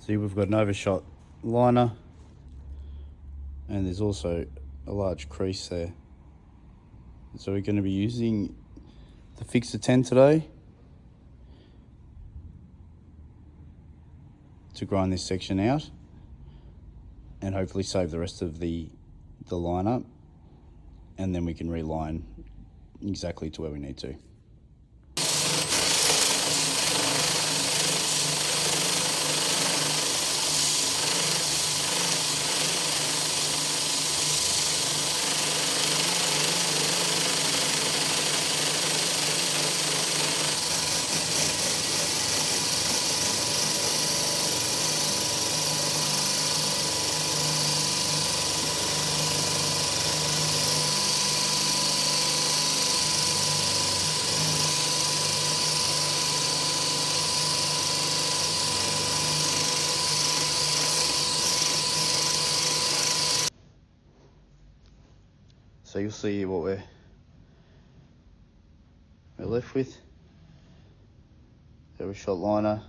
See, we've got an overshot liner, and there's also a large crease there. So we're going to be using the FIXER10 today to grind this section out and hopefully save the rest of the liner, and then we can reline exactly to where we need to. So you'll see what we're left with. Overshot liner,